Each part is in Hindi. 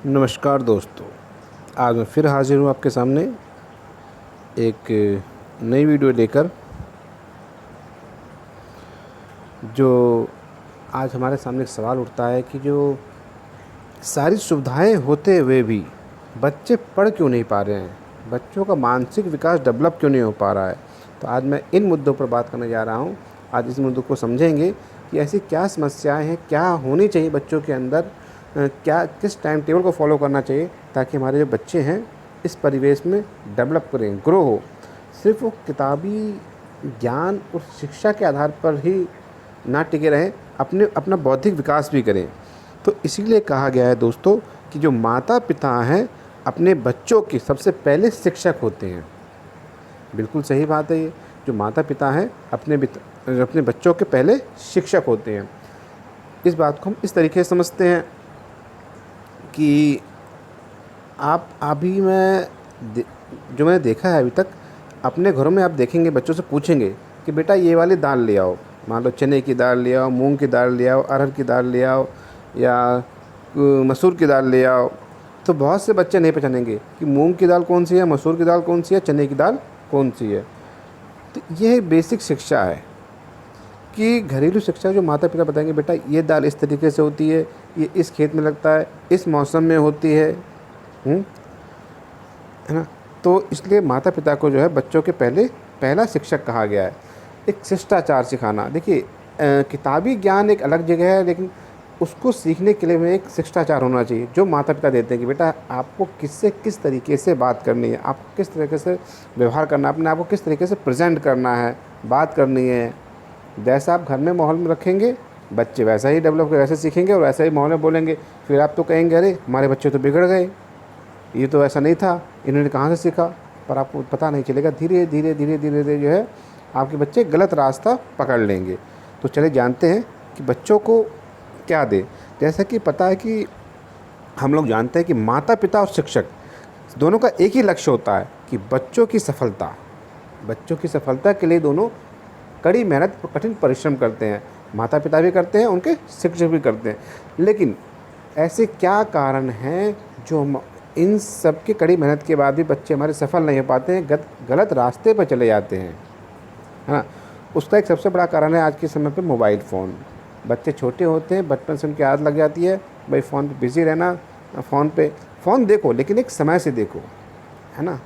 नमस्कार दोस्तों, आज मैं फिर हाज़िर हूँ आपके सामने एक नई वीडियो लेकर। जो आज हमारे सामने एक सवाल उठता है कि जो सारी सुविधाएं होते हुए भी बच्चे पढ़ क्यों नहीं पा रहे हैं, बच्चों का मानसिक विकास डेवलप क्यों नहीं हो पा रहा है। तो आज मैं इन मुद्दों पर बात करने जा रहा हूँ। आज इस मुद्दों को समझेंगे कि ऐसी क्या समस्याएं हैं, क्या होनी चाहिए बच्चों के अंदर, क्या किस टाइम टेबल को फॉलो करना चाहिए ताकि हमारे जो बच्चे हैं इस परिवेश में डेवलप करें, ग्रो हो। सिर्फ वो किताबी ज्ञान और शिक्षा के आधार पर ही ना टिके रहें, अपना बौद्धिक विकास भी करें। तो इसीलिए कहा गया है दोस्तों कि जो माता पिता हैं अपने बच्चों के सबसे पहले शिक्षक होते हैं। बिल्कुल सही बात है ये। जो माता पिता हैं अपने बच्चों के पहले शिक्षक होते हैं। इस बात को हम इस तरीके से समझते हैं कि आप अभी जो मैंने देखा है अभी तक अपने घरों में, आप देखेंगे बच्चों से पूछेंगे कि बेटा ये वाली दाल ले आओ, मान लो चने की दाल ले आओ, मूंग की दाल ले आओ, अरहर की दाल ले आओ या मसूर की दाल ले आओ। तो बहुत से बच्चे नहीं पहचानेंगे कि मूंग की दाल कौन सी है, मसूर की दाल कौन सी है, चने की दाल कौन सी है। तो यह बेसिक शिक्षा है कि घरेलू शिक्षा जो माता पिता बताएंगे बेटा ये दाल इस तरीके से होती है, ये इस खेत में लगता है, इस मौसम में होती है। है ना। तो इसलिए माता पिता को जो है बच्चों के पहला शिक्षक कहा गया है। एक शिष्टाचार सिखाना, देखिए किताबी ज्ञान एक अलग जगह है, लेकिन उसको सीखने के लिए में एक शिष्टाचार होना चाहिए जो माता पिता देते हैं कि बेटा आपको किससे किस तरीके से बात करनी है, आपको किस तरीके से व्यवहार करना है, अपने आप को किस तरीके से प्रेजेंट करना है, बात करनी है। जैसा आप घर में माहौल में रखेंगे बच्चे वैसा ही डेवलप वैसे सीखेंगे और वैसा ही माहौल में बोलेंगे। फिर आप तो कहेंगे अरे हमारे बच्चे तो बिगड़ गए, ये तो ऐसा नहीं था, इन्होंने कहाँ से सीखा। पर आपको पता नहीं चलेगा, धीरे धीरे धीरे धीरे धीरे जो है आपके बच्चे गलत रास्ता पकड़ लेंगे। तो चलिए जानते हैं कि बच्चों को क्या दें। जैसा कि पता है कि हम लोग जानते हैं कि माता पिता और शिक्षक दोनों का एक ही लक्ष्य होता है कि बच्चों की सफलता के लिए दोनों कड़ी मेहनत कठिन परिश्रम करते हैं। माता पिता भी करते हैं, उनके शिक्षक भी करते हैं। लेकिन ऐसे क्या कारण हैं जो इन सब की कड़ी मेहनत के बाद भी बच्चे हमारे सफल नहीं हो पाते हैं, गलत रास्ते पर चले जाते हैं, है ना। उसका एक सबसे बड़ा कारण है आज के समय पे मोबाइल फ़ोन। बच्चे छोटे होते हैं, बचपन से उनकी आदत लग जाती है भाई फ़ोन पे बिज़ी रहना। फ़ोन देखो लेकिन एक समय से देखो, है ना।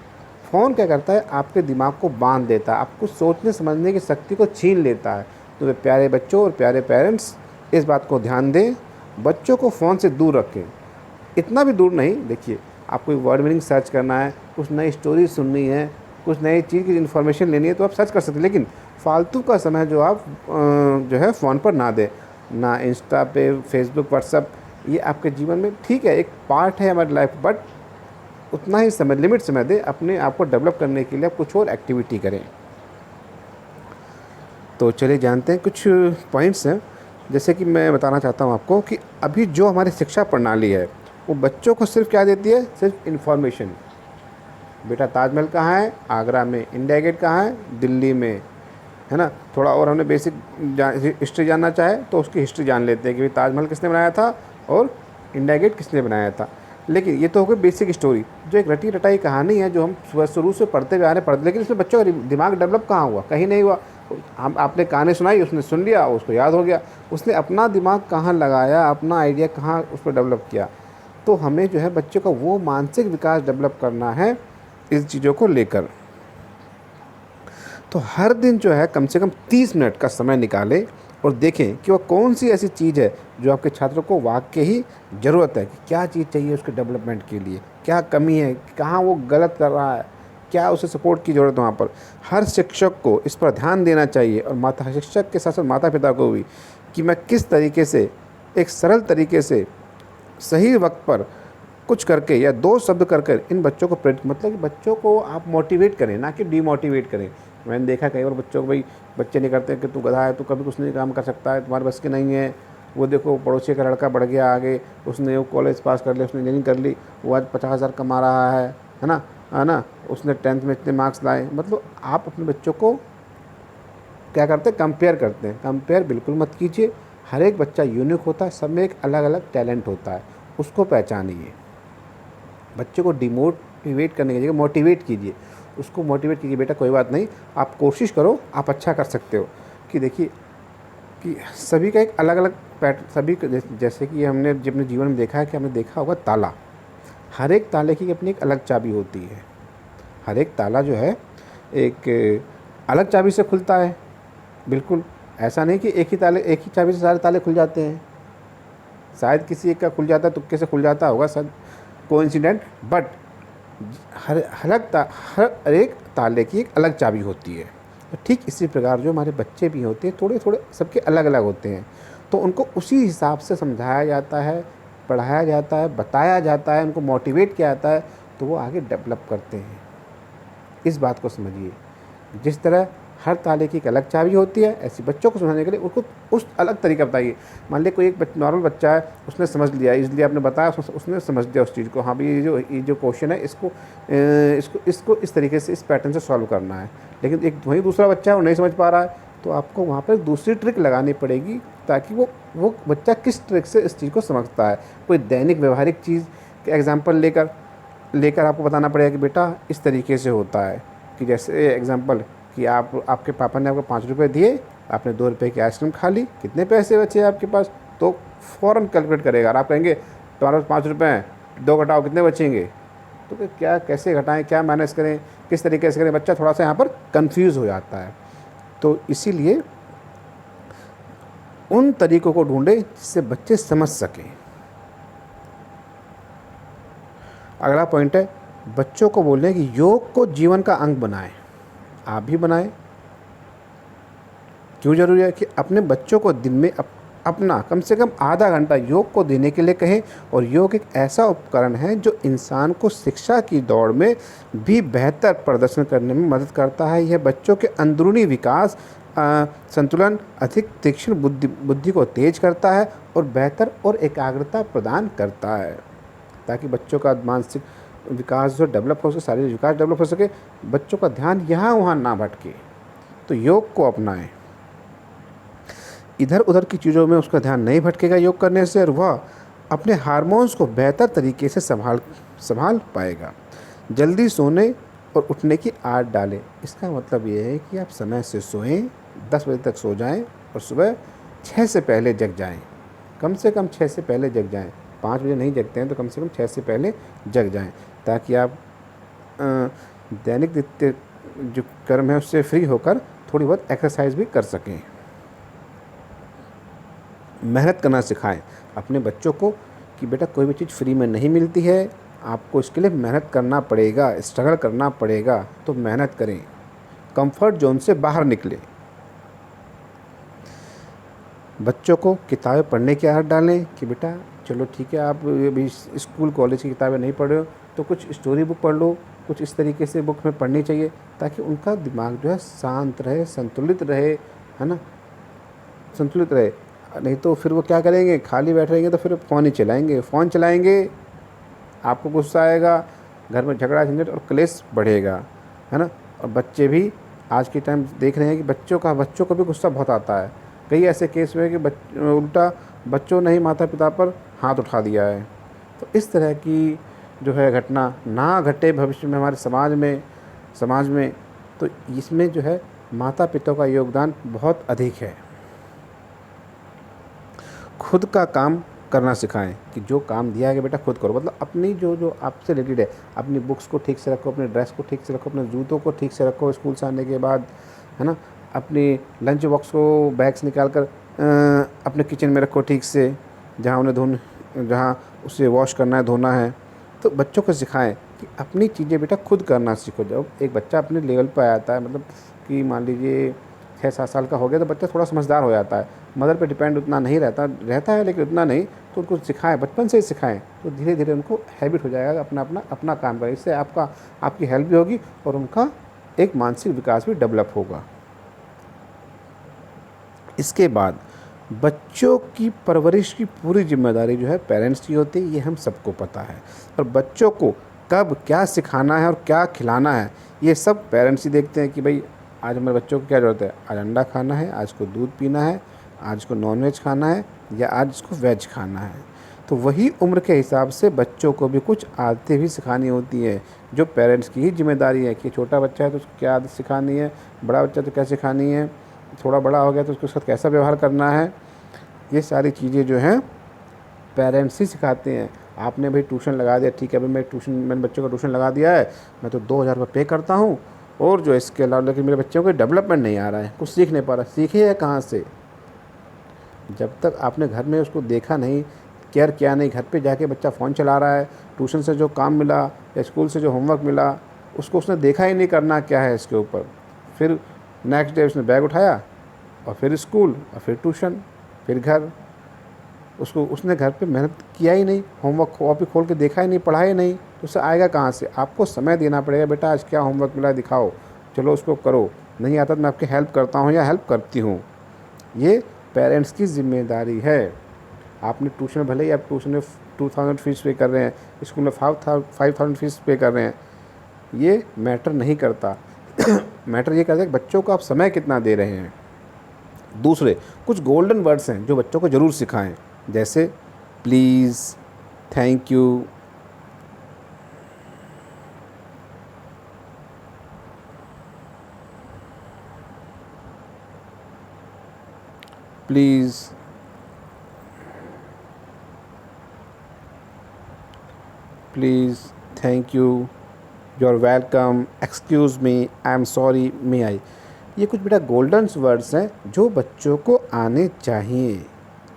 फ़ोन क्या करता है, आपके दिमाग को बांध देता है, आपको सोचने समझने की शक्ति को छीन लेता है। तो वे प्यारे बच्चों और प्यारे पेरेंट्स इस बात को ध्यान दें, बच्चों को फ़ोन से दूर रखें। इतना भी दूर नहीं, देखिए आप कोई वर्ड मीनिंग सर्च करना है, कुछ नई स्टोरी सुननी है, कुछ नई चीज़ की इन्फॉर्मेशन लेनी है तो आप सर्च कर सकते हैं। लेकिन फालतू का समय जो आप जो है फ़ोन पर ना दें, ना इंस्टा पे, फेसबुक, व्हाट्सअप। ये आपके जीवन में ठीक है, एक पार्ट है हमारी लाइफ, बट उतना ही समय, लिमिट समय दें। अपने आप को डेवलप करने के लिए आप कुछ और एक्टिविटी करें। तो चलिए जानते हैं कुछ पॉइंट्स हैं। जैसे कि मैं बताना चाहता हूँ आपको कि अभी जो हमारी शिक्षा प्रणाली है वो बच्चों को सिर्फ क्या देती है, सिर्फ इन्फॉर्मेशन। बेटा ताजमहल कहाँ है, आगरा में। इंडिया गेट कहाँ है, दिल्ली में, है ना। थोड़ा और हमने बेसिक हिस्ट्री जानना चाहे तो उसकी हिस्ट्री जान लेते हैं कि भाई ताजमहल किसने बनाया था और इंडिया गेट किसने बनाया था। लेकिन ये तो हो गई बेसिक स्टोरी, जो एक रटी रटाई कहानी है जो हम शुरू से पढ़ते हुए आ रहे पढ़ते, लेकिन इसमें बच्चों का दिमाग डेवलप कहाँ हुआ, कहीं नहीं हुआ। हम आपने कहानी सुनाई, उसने सुन लिया, उसको याद हो गया, उसने अपना दिमाग कहाँ लगाया, अपना आइडिया कहाँ उस पर डेवलप किया। तो हमें जो है बच्चों का वो मानसिक विकास डेवलप करना है इन चीज़ों को लेकर। तो हर दिन जो है कम से कम 30 मिनट का समय निकालें और देखें कि वह कौन सी ऐसी चीज़ है जो आपके छात्रों को वाकई ही ज़रूरत है, कि क्या चीज़ चाहिए उसके डेवलपमेंट के लिए, क्या कमी है, कहाँ वो गलत कर रहा है, क्या उसे सपोर्ट की ज़रूरत है वहाँ पर। हर शिक्षक को इस पर ध्यान देना चाहिए और शिक्षक के साथ साथ माता पिता को भी, कि मैं किस तरीके से एक सरल तरीके से सही वक्त पर कुछ करके या 2 शब्द कर कर इन बच्चों को प्रेरित, मतलब कि बच्चों को आप मोटिवेट करें, ना कि डीमोटिवेट करें। मैंने देखा कई बार बच्चों को, भाई बच्चे नहीं करते कि तू गधा है, तू कभी कुछ नहीं काम कर सकता है, तुम्हारे बस के नहीं है। वो देखो पड़ोसी का लड़का बढ़ गया आगे, उसने वो कॉलेज पास कर लिया, उसने इंजीनियरिंग कर ली, वो आज 50,000 कमा रहा है ना, है ना। उसने 10th में इतने मार्क्स लाए। मतलब आप अपने बच्चों को क्या करते हैं, कंपेयर करते हैं। कंपेयर बिल्कुल मत कीजिए। हर एक बच्चा यूनिक होता है, सब में एक अलग अलग टैलेंट होता है, उसको पहचानिए। बच्चे को डिमोटिवेट करने की जगह मोटिवेट कीजिए, उसको मोटिवेट कीजिए, बेटा कोई बात नहीं, आप कोशिश करो, आप अच्छा कर सकते हो। कि देखिए कि सभी का एक अलग अलग सभी जैसे कि हमने अपने जीवन में देखा है कि हमने देखा होगा ताला, हर एक ताले की अपनी एक अलग चाबी होती है। हर एक ताला जो है एक अलग चाबी से खुलता है। बिल्कुल ऐसा नहीं कि एक ही चाबी से सारे ताले खुल जाते हैं। शायद किसी एक का खुल जाता है, तुक्के से खुल जाता होगा शायद, कोइंसिडेंट, बट हर एक ताले की एक अलग चाबी होती है। तो ठीक इसी प्रकार जो हमारे बच्चे भी होते हैं, थोड़े थोड़े सबके अलग अलग होते हैं, तो उनको उसी हिसाब से समझाया जाता है, पढ़ाया जाता है, बताया जाता है, उनको मोटिवेट किया जाता है, तो वो आगे डेवलप करते हैं। इस बात को समझिए, जिस तरह हर ताले की एक अलग चाबी होती है, ऐसी बच्चों को समझाने के लिए उनको उस अलग तरीका बताइए। मान लीजिए कोई एक नॉर्मल बच्चा है, उसने समझ लिया, इसलिए आपने बताया, उसने समझ लिया उस चीज़ को, हाँ भाई ये जो क्वेश्चन है इसको इस तरीके से, इस पैटर्न से सॉल्व करना है। लेकिन एक वही दूसरा बच्चा है, वो नहीं समझ पा रहा है, तो आपको वहाँ पर दूसरी ट्रिक लगानी पड़ेगी, ताकि वो बच्चा किस ट्रिक से इस चीज़ को समझता है। कोई दैनिक व्यवहारिक चीज़ के एग्जाम्पल लेकर आपको बताना पड़ेगा कि बेटा इस तरीके से होता है। कि जैसे एग्जांपल कि आपके पापा ने आपको 5 रुपये दिए, आपने 2 रुपये की आइसक्रीम खा ली, कितने पैसे बचे आपके पास, तो फ़ौरन कैलकुलेट करेगा। और आप कहेंगे तुम्हारे पास 5 रुपये हैं, 2 घटाओ कितने बचेंगे, तो क्या कैसे घटाएं, क्या मैनेज करें, किस तरीके से करें, बच्चा थोड़ा सा यहाँ पर कन्फ्यूज़ हो जाता है। तो इसीलिए उन तरीक़ों को ढूंढें जिससे बच्चे समझ सकें। अगला पॉइंट है, बच्चों को बोलें कि योग को जीवन का अंग बनाएं। आप भी बनाएं। क्यों ज़रूरी है कि अपने बच्चों को दिन में अपना कम से कम आधा घंटा योग को देने के लिए कहें। और योग एक ऐसा उपकरण है जो इंसान को शिक्षा की दौड़ में भी बेहतर प्रदर्शन करने में मदद करता है। यह बच्चों के अंदरूनी विकास, संतुलन, अधिक तीक्ष्ण बुद्धि को तेज करता है और बेहतर और एकाग्रता प्रदान करता है, ताकि बच्चों का मानसिक विकास जो डेवलप हो सके, शारीरिक विकास डेवलप हो सके, बच्चों का ध्यान यहाँ वहाँ ना भटके। तो योग को अपनाएं, इधर उधर की चीज़ों में उसका ध्यान नहीं भटकेगा योग करने से, और वह अपने हार्मोन्स को बेहतर तरीके से संभाल पाएगा। जल्दी सोने और उठने की आदत डालें। इसका मतलब ये है कि आप समय से सोएं, 10 बजे तक सो जाएं और सुबह 6 से पहले जग जाएं। कम से कम 6 से पहले जग जाएं। 5 बजे नहीं जगते हैं तो कम से कम 6 से पहले जग जाएं, ताकि आप दैनिक नित्य जो कर्म है उससे फ्री होकर थोड़ी बहुत एक्सरसाइज भी कर सकें। मेहनत करना सिखाएं अपने बच्चों को कि बेटा कोई भी चीज़ फ्री में नहीं मिलती है, आपको इसके लिए मेहनत करना पड़ेगा, स्ट्रगल करना पड़ेगा। तो मेहनत करें, कंफर्ट जोन से बाहर निकलें। बच्चों को किताबें पढ़ने की आदत डालें कि बेटा चलो ठीक है, आप अभी स्कूल कॉलेज की किताबें नहीं पढ़ रहे हो तो कुछ स्टोरी बुक पढ़ लो, कुछ इस तरीके से बुक में पढ़नी चाहिए, ताकि उनका दिमाग जो है शांत रहे, संतुलित रहे, है ना, संतुलित रहे। नहीं तो फिर वो क्या करेंगे, खाली बैठ रहेंगे तो फिर फ़ोन ही चलाएंगे। फ़ोन चलाएंगे, आपको गुस्सा आएगा, घर में झगड़ा झंझट और क्लेश बढ़ेगा, है ना। और बच्चे भी आज के टाइम देख रहे हैं कि बच्चों को भी गुस्सा बहुत आता है। कई ऐसे केस हुए कि उल्टा बच्चों ने ही माता पिता पर हाथ उठा दिया है। तो इस तरह की जो है घटना ना घटे भविष्य में हमारे समाज में। तो इसमें जो है माता पिता का योगदान बहुत अधिक है। खुद का काम करना सिखाएं कि जो काम दिया गया बेटा खुद करो, मतलब अपनी जो आपसे रिलेटेड है, अपनी बुक्स को ठीक से रखो, अपने ड्रेस को ठीक से रखो, अपने जूतों को ठीक से रखो स्कूल से आने के बाद, है ना। अपनी लंच बॉक्स को बैग्स निकाल कर अपने किचन में रखो ठीक से, जहाँ उसे वॉश करना है, धोना है। तो बच्चों को सिखाएं कि अपनी चीज़ें बेटा खुद करना सीखो। जब एक बच्चा अपने लेवल पर आ जाता है, मतलब कि मान लीजिए 6-7 साल का हो गया, तो बच्चा थोड़ा समझदार हो जाता है। मदर पे डिपेंड उतना नहीं रहता है, लेकिन उतना नहीं। तो उनको सिखाएं, बचपन से ही सिखाएं, तो धीरे धीरे उनको हैबिट हो जाएगा अपना काम करें। इससे आपकी हेल्प भी होगी और उनका एक मानसिक विकास भी डेवलप होगा। इसके बाद बच्चों की परवरिश की पूरी जिम्मेदारी जो है पेरेंट्स की होती है, ये हम सबको पता है। और बच्चों को कब क्या सिखाना है और क्या खिलाना है, ये सब पेरेंट्स ही देखते हैं कि भाई आज हमारे बच्चों को क्या ज़रूरत है, आज अंडा खाना है, आज को दूध पीना है, आज को नॉनवेज खाना है, या आज इसको वेज खाना है। तो वही उम्र के हिसाब से बच्चों को भी कुछ आदतें भी सिखानी होती हैं, जो पेरेंट्स की ही जिम्मेदारी है कि छोटा बच्चा है तो उसको क्या आदत सिखानी है, बड़ा बच्चा तो क्या सिखानी है, थोड़ा बड़ा हो गया तो उसके साथ कैसा व्यवहार करना है। ये सारी चीज़ें जो हैं पेरेंट्स ही सिखाते हैं। आपने भाई ट्यूशन लगा दिया, ठीक है भाई मैंने बच्चों का ट्यूशन लगा दिया है, मैं तो 2,000 रुपये पे करता हूँ और जो इसके अलावा, लेकिन मेरे बच्चों को डेवलपमेंट नहीं आ रहा है, कुछ सीख नहीं पा रहा। सीखे है कहाँ से? जब तक आपने घर में उसको देखा नहीं, केयर किया नहीं, घर पे जाके बच्चा फ़ोन चला रहा है, ट्यूशन से जो काम मिला या स्कूल से जो होमवर्क मिला उसको उसने देखा ही नहीं करना क्या है इसके ऊपर, फिर नेक्स्ट डे उसने बैग उठाया और फिर स्कूल और फिर ट्यूशन, फिर घर। उसने घर पे मेहनत किया ही नहीं, होमवर्क कॉपी खोल के देखा ही नहीं, पढ़ा ही नहीं, तो उससे आएगा कहाँ से? आपको समय देना पड़ेगा, बेटा आज क्या होमवर्क मिला दिखाओ, चलो उसको करो, नहीं आता तो मैं आपकी हेल्प करता हूँ या हेल्प करती हूँ। ये पेरेंट्स की जिम्मेदारी है। आपने ट्यूशन, भले ही आप ट्यूशन में 2,000 फीस पे कर रहे हैं, स्कूल में 5,000 फीस पे कर रहे हैं, ये मैटर नहीं करता। मैटर ये करता है कि बच्चों को आप समय कितना दे रहे हैं। दूसरे कुछ गोल्डन वर्ड्स हैं जो बच्चों को ज़रूर सिखाएं, जैसे please, thank, please, please, thank, you are welcome, excuse me, I am sorry, may I. ये कुछ बेटा गोल्डन वर्ड्स हैं जो बच्चों को आने चाहिए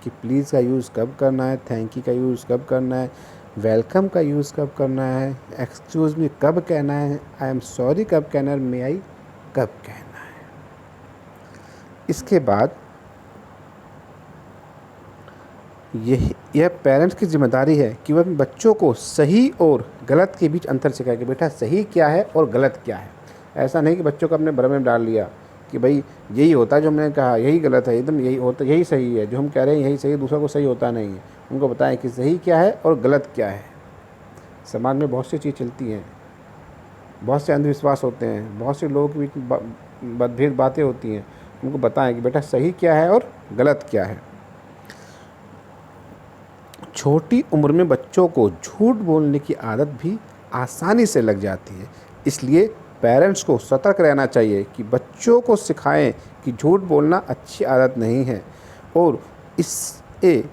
कि प्लीज़ का यूज़ कब करना है, थैंक यू का यूज़ कब करना है, वेलकम का यूज़ कब करना है, एक्सक्यूज़ मी कब कहना है, आई एम सॉरी कब कहना है, मे आई कब कहना है। इसके बाद यह पेरेंट्स की जिम्मेदारी है कि वह अपने बच्चों को सही और गलत के बीच अंतर सिखाए कि बेटा सही क्या है और गलत क्या है। ऐसा नहीं कि बच्चों को अपने भ्रम में डाल लिया कि भाई यही होता है जो मैंने कहा, यही गलत है, एकदम यही होता, यही सही है, जो हम कह रहे हैं यही सही है, दूसरा को सही होता नहीं है। उनको बताएं कि सही क्या है और गलत क्या है। समाज में बहुत सी चीज़ चलती हैं, बहुत से अंधविश्वास होते हैं, बहुत से लोगों के बीच मतभेद बातें होती हैं। उनको बताएं कि बेटा सही क्या है और गलत क्या है। छोटी उम्र में बच्चों को झूठ बोलने की आदत भी आसानी से लग जाती है, इसलिए पेरेंट्स को सतर्क रहना चाहिए कि बच्चों को सिखाएं कि झूठ बोलना अच्छी आदत नहीं है और इससे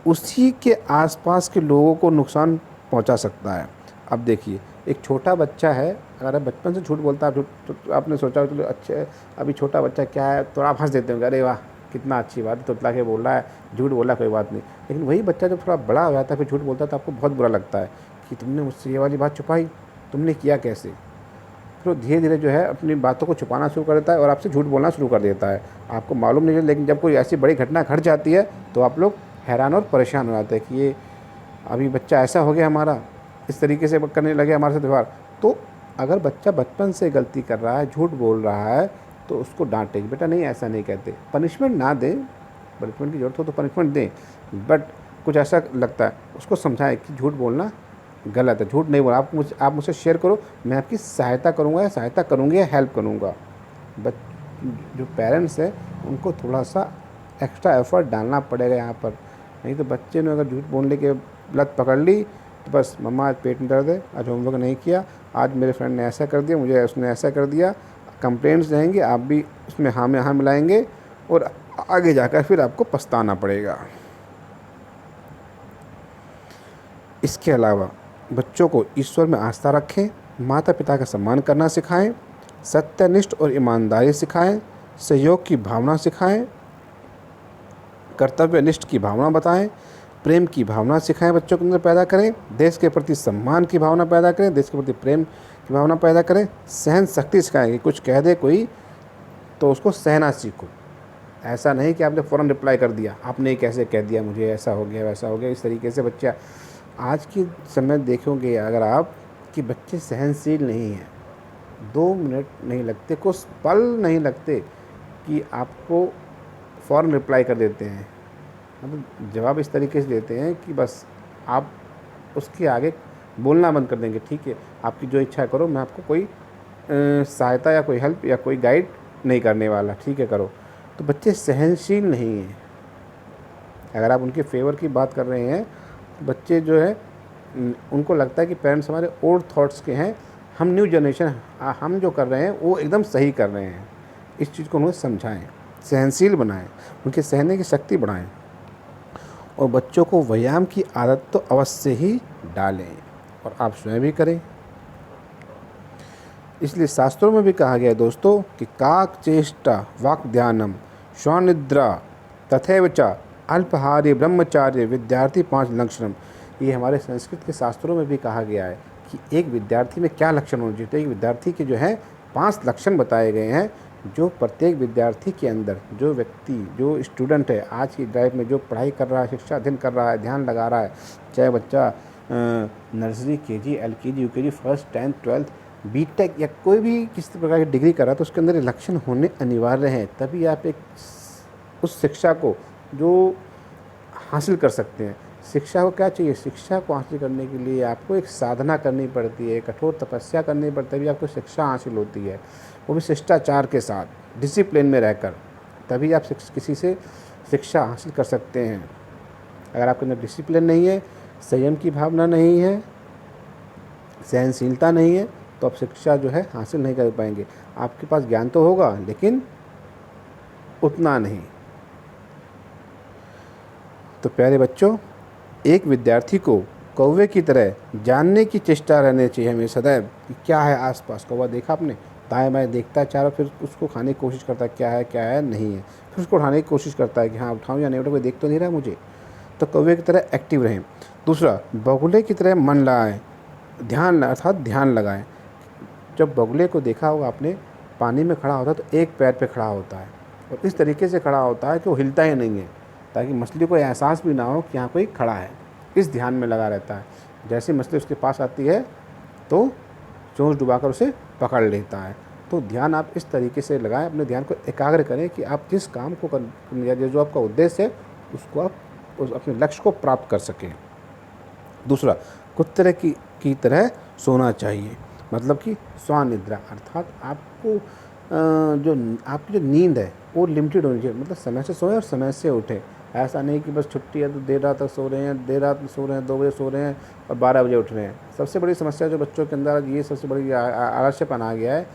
उसी के आसपास के लोगों को नुकसान पहुंचा सकता है। अब देखिए, एक छोटा बच्चा है, अगर आप बचपन से झूठ बोलता है तो आपने सोचा चलो अच्छा अभी छोटा बच्चा क्या है, तो आप हंस देते होंगे, अरे वाह कितना अच्छी बात है, तुतला के बोल रहा है, झूठ बोला कोई बात नहीं। लेकिन वही बच्चा जब थोड़ा बड़ा हो जाता है फिर झूठ बोलता है तो आपको बहुत बुरा लगता है कि तुमने मुझसे ये वाली बात छुपाई, तुमने किया कैसे। फिर धीरे धीरे जो है अपनी बातों को छुपाना शुरू कर देता है और आपसे झूठ बोलना शुरू कर देता है। आपको मालूम नहीं है, लेकिन जब कोई ऐसी बड़ी घटना घट जाती है तो आप लोग हैरान और परेशान हो जाते हैं कि ये अभी बच्चा ऐसा हो गया हमारा, इस तरीके से करने लगे हमारे साथ व्यवहार। तो अगर बच्चा बचपन से गलती कर रहा है, झूठ बोल रहा है, तो उसको डांटे कि बेटा नहीं ऐसा नहीं कहते। पनिशमेंट ना दें, पनिशमेंट की ज़रूरत हो तो पनिशमेंट दें, बट कुछ ऐसा लगता है उसको समझाएं कि झूठ बोलना गलत है, झूठ नहीं बोलना। आप मुझसे शेयर करो, मैं आपकी सहायता करूँगा या सहायता करूँगी या हेल्प करूँगा। बट जो पेरेंट्स हैं उनको थोड़ा सा एक्स्ट्रा एफर्ट डालना पड़ेगा यहाँ पर, नहीं तो बच्चे ने अगर झूठ बोलने के लत पकड़ ली तो बस मम्मा आज पेट में दर्द है, आज होमवर्क नहीं किया, आज मेरे फ्रेंड ने ऐसा कर दिया, मुझे उसने ऐसा कर दिया, कंप्लेंट्स रहेंगे, आप भी उसमें हाँ में हाँ मिलाएंगे और आगे जाकर फिर आपको पछताना पड़ेगा। इसके अलावा बच्चों को ईश्वर में आस्था रखें, माता पिता का सम्मान करना सिखाएं, सत्यनिष्ठ और ईमानदारी सिखाएं, सहयोग की भावना सिखाएं, कर्तव्यनिष्ठ की भावना बताएं, प्रेम की भावना सिखाएं, बच्चों के अंदर पैदा करें, देश के प्रति सम्मान की भावना पैदा करें, देश के प्रति प्रेम की भावना पैदा करें, सहन शक्ति सिखाएं कि कुछ कह दे कोई तो उसको सहना सीखो। ऐसा नहीं कि आपने फ़ौरन रिप्लाई कर दिया, आपने कैसे कह दिया मुझे, ऐसा हो गया वैसा हो गया, इस तरीके से बच्चा। आज के समय देखोगे अगर आप कि बच्चे सहनशील नहीं हैं, 2 मिनट नहीं लगते, कुछ पल नहीं लगते कि आपको फ़ौरन रिप्लाई कर देते हैं, मतलब जवाब इस तरीके से देते हैं कि बस आप उसके आगे बोलना बंद कर देंगे। ठीक है, आपकी जो इच्छा करो, मैं आपको कोई सहायता या कोई हेल्प या कोई गाइड नहीं करने वाला, ठीक है करो। तो बच्चे सहनशील नहीं हैं। अगर आप उनके फेवर की बात कर रहे हैं बच्चे जो है उनको लगता है कि पेरेंट्स हमारे ओल्ड थॉट्स के हैं, हम न्यू जनरेशन, हम जो कर रहे हैं वो एकदम सही कर रहे हैं। इस चीज़ को उन्हें समझाएं, सहनशील बनाएं, उनके सहने की शक्ति बढ़ाएं और बच्चों को व्यायाम की आदत तो अवश्य ही डालें और आप स्वयं भी करें। इसलिए शास्त्रों में भी कहा गया है दोस्तों कि काक चेष्टा वाक ध्यानम स्वनिद्रा तथैव च अल्पहारी ब्रह्मचार्य विद्यार्थी 5 लक्षणम। ये हमारे संस्कृत के शास्त्रों में भी कहा गया है कि एक विद्यार्थी में क्या लक्षण होने चाहिए। तो एक विद्यार्थी के जो है 5 लक्षण बताए गए हैं, जो प्रत्येक विद्यार्थी के अंदर, जो व्यक्ति, जो स्टूडेंट है आज की लाइफ में, जो पढ़ाई कर रहा है, शिक्षा अध्ययन कर रहा है, ध्यान लगा रहा है, चाहे बच्चा nursery, KG, LKG, UKG, first, 10th, 12th, BTech या कोई भी किसी प्रकार की डिग्री कर रहा है, तो उसके अंदर ये लक्षण होने अनिवार्य हैं। तभी आप एक उस शिक्षा को जो हासिल कर सकते हैं। शिक्षा को क्या चाहिए? शिक्षा को हासिल करने के लिए आपको एक साधना करनी पड़ती है, कठोर तपस्या करनी पड़ती है, तभी आपको शिक्षा हासिल होती है, वो भी शिष्टाचार के साथ, डिसिप्लिन में रहकर। तभी आप किसी से शिक्षा हासिल कर सकते हैं। अगर आपके अंदर डिसिप्लिन नहीं है, संयम की भावना नहीं है, सहनशीलता नहीं है, तो आप शिक्षा जो है हासिल नहीं कर पाएंगे। आपके पास ज्ञान तो होगा लेकिन उतना नहीं। तो प्यारे बच्चों, एक विद्यार्थी को कौवे की तरह जानने की चेष्टा रहनी चाहिए हमें सदैव कि क्या है आसपास। कौवा देखा आपने, दाएं बाएं देखता है चारों, फिर उसको खाने की कोशिश करता है, क्या है नहीं है, फिर उसको उठाने की कोशिश करता है कि हाँ उठाऊँ या नहीं उठाऊँ, कोई देख तो नहीं रहा मुझे। तो कौवे की तरह एक्टिव रहें। दूसरा, बगुले की तरह मन लगाएं, अर्थात ध्यान लगाएं। जब बगुले को देखा होगा आपने, पानी में खड़ा होता है तो एक पैर पे खड़ा होता है और इस तरीके से खड़ा होता है कि वो हिलता ही नहीं है, ताकि मछली को एहसास भी ना हो कि यहाँ कोई खड़ा है। इस ध्यान में लगा रहता है। जैसे मछली उसके पास आती है तो चोंच डुबाकर उसे पकड़ लेता है। तो ध्यान आप इस तरीके से लगाएं, अपने ध्यान को एकाग्र करें कि आप जिस काम को या जो आपका उद्देश्य है उसको आप अपने लक्ष्य को प्राप्त कर सकें। दूसरा, कुत्ते की तरह सोना चाहिए, मतलब कि स्वनिद्रा, अर्थात आपको जो आपकी जो नींद है वो लिमिटेड होनी चाहिए। मतलब समय से सोएं और समय से उठें। ऐसा नहीं कि बस छुट्टी है तो देर रात तक सो रहे हैं, देर रात में सो रहे हैं, 2 बजे सो रहे हैं और 12 बजे उठ रहे हैं। सबसे बड़ी समस्या जो बच्चों के अंदर ये सबसे बड़ी आलस्यपन आ गया है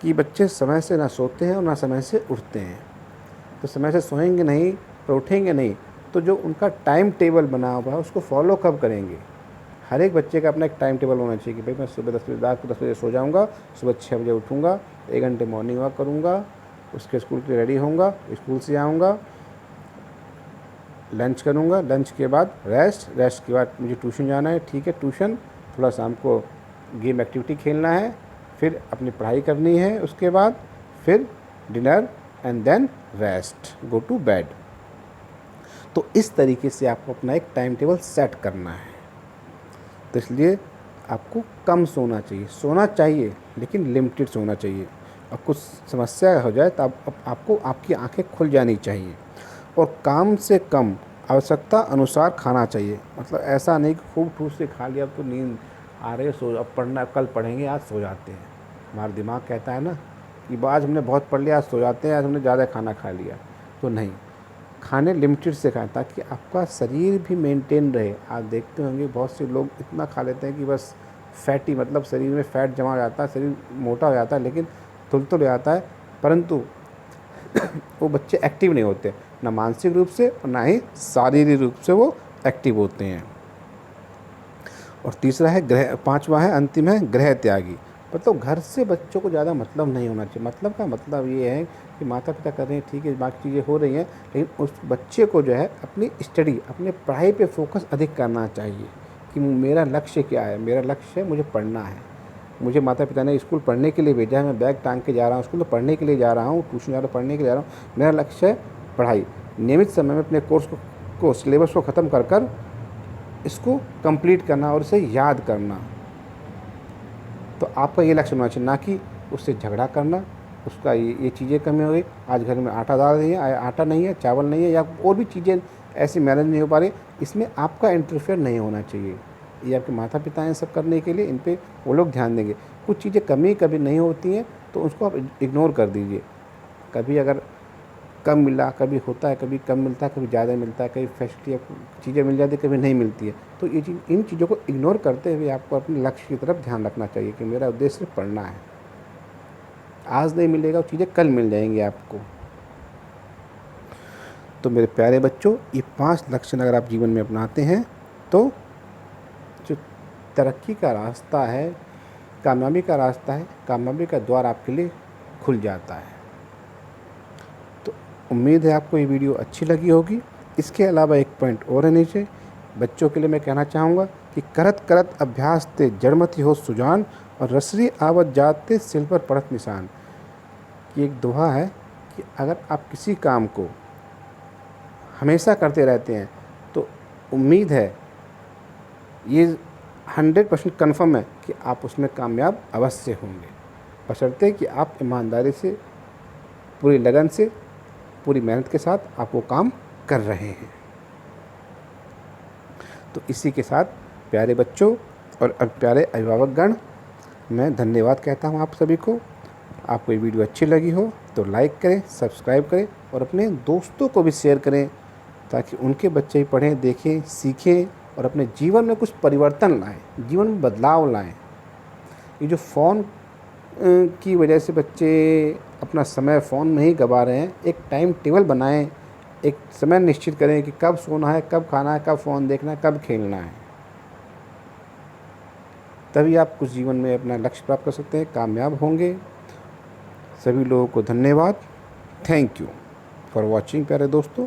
कि बच्चे समय से ना सोते हैं और ना समय से उठते हैं। तो समय से सोएंगे नहीं और उठेंगे नहीं, तो जो उनका टाइम टेबल बना हुआ है उसको फॉलो कब करेंगे? हर एक बच्चे का अपना एक टाइम टेबल होना चाहिए कि भाई मैं सुबह 10 बजे, रात को 10 बजे सो जाऊँगा, सुबह 6 बजे उठूँगा, 1 घंटे मॉर्निंग वॉक करूँगा, उसके स्कूल के लिए रेडी होऊंगा, स्कूल से आऊँगा, लंच करूँगा, लंच के बाद रेस्ट के बाद मुझे ट्यूशन जाना है, ठीक है ट्यूशन, थोड़ा शाम को गेम एक्टिविटी खेलना है, फिर अपनी पढ़ाई करनी है, उसके बाद फिर dinner and then rest, go to bed. तो इस तरीके से आपको अपना एक टाइम टेबल सेट करना है। तो इसलिए आपको कम सोना चाहिए लेकिन लिमिटेड सोना चाहिए। और कुछ समस्या हो जाए तो आपको आपकी आंखें खुल जानी चाहिए और काम से कम आवश्यकता अनुसार खाना चाहिए। मतलब ऐसा नहीं कि खूब ठूस से खा लिया अब तो नींद आ रही है, सो अब पढ़ना, कल पढ़ेंगे, आज सो जाते हैं। हमारा दिमाग कहता है ना कि आज हमने बहुत पढ़ लिया, आज सो जाते हैं, आज हमने ज़्यादा खाना खा लिया। तो नहीं, खाने लिमिटेड से खाएं ताकि आपका शरीर भी मेंटेन रहे। आप देखते होंगे बहुत से लोग इतना खा लेते हैं कि बस फैटी, मतलब शरीर में फैट जमा हो जाता है, शरीर मोटा हो जाता है लेकिन तुलतुल हो जाता है, परंतु वो बच्चे एक्टिव नहीं होते, ना मानसिक रूप से और ना ही शारीरिक रूप से वो एक्टिव होते हैं। और तीसरा है पांचवा है, अंतिम है, गृह त्यागी। मतलब घर से बच्चों को ज़्यादा मतलब नहीं होना चाहिए। मतलब का मतलब ये है कि माता पिता कर रहे हैं ठीक है, बाकी चीज़ें हो रही हैं, लेकिन उस बच्चे को जो है अपनी स्टडी, अपने पढ़ाई पे फोकस अधिक करना चाहिए कि मेरा लक्ष्य क्या है। मेरा लक्ष्य है मुझे पढ़ना है, मुझे माता पिता ने स्कूल पढ़ने के लिए भेजा है, मैं बैग टांग के जा रहा हूँ स्कूल, तो पढ़ने के लिए जा रहा हूँ, ट्यूशन जा रहा हूँ, पढ़ने के लिए जा रहा हूँ। मेरा लक्ष्य है पढ़ाई। नियमित समय में अपने कोर्स को सिलेबस को ख़त्म कर इसको कंप्लीट करना और इसे याद करना। तो आपका ये लक्ष्य होना चाहिए, ना कि उससे झगड़ा करना, उसका ये चीज़ें कमी हो गई, आज घर में आटा दाल नहीं है, आटा नहीं है, चावल नहीं है, या और भी चीज़ें ऐसी मैनेज नहीं हो पा रही, इसमें आपका इंटरफेयर नहीं होना चाहिए। ये आपके माता पिता हैं सब करने के लिए, इन पे वो लोग ध्यान देंगे। कुछ चीज़ें कभी नहीं होती हैं तो उसको आप इग्नोर कर दीजिए। कभी अगर कम मिला, कभी होता है, कभी कम मिलता है, कभी ज़्यादा मिलता है, कभी फैसिलिटी चीज़ें मिल जाती है, कभी नहीं मिलती है। तो ये चीज़, इन चीज़ों को इग्नोर करते हुए आपको अपने लक्ष्य की तरफ ध्यान रखना चाहिए कि मेरा उद्देश्य सिर्फ पढ़ना है। आज नहीं मिलेगा वो चीज़ें कल मिल जाएंगी आपको। तो मेरे प्यारे बच्चों, ये 5 लक्षण अगर आप जीवन में अपनाते हैं तो जो तरक्की का रास्ता है, कामयाबी का रास्ता है, कामयाबी का द्वार आपके लिए खुल जाता है। तो उम्मीद है आपको ये वीडियो अच्छी लगी होगी। इसके अलावा एक पॉइंट और है नीचे, बच्चों के लिए मैं कहना चाहूँगा कि करत करत अभ्यास ते जड़मति हो सुजान, और रसरी आवत जाते सिल पर पड़त निशान। ये एक दोहा है कि अगर आप किसी काम को हमेशा करते रहते हैं तो उम्मीद है, ये 100% कन्फर्म है कि आप उसमें कामयाब अवश्य होंगे, बशर्ते कि आप ईमानदारी से, पूरी लगन से, पूरी मेहनत के साथ आप वो काम कर रहे हैं। तो इसी के साथ प्यारे बच्चों और प्यारे अभिभावकगण, मैं धन्यवाद कहता हूँ आप सभी को। आपको ये वीडियो अच्छी लगी हो तो लाइक करें, सब्सक्राइब करें और अपने दोस्तों को भी शेयर करें, ताकि उनके बच्चे भी पढ़ें, देखें, सीखें और अपने जीवन में कुछ परिवर्तन लाएं, जीवन में बदलाव लाएं। ये जो फ़ोन की वजह से बच्चे अपना समय फ़ोन में ही गंवा रहे हैं, एक टाइम टेबल बनाएं, एक समय निश्चित करें कि कब सोना है, कब खाना है, कब फ़ोन देखना है, कब खेलना है। तभी आप कुछ जीवन में अपना लक्ष्य प्राप्त कर सकते हैं, कामयाब होंगे। सभी लोगों को धन्यवाद। थैंक यू फॉर वॉचिंग प्यारे दोस्तों।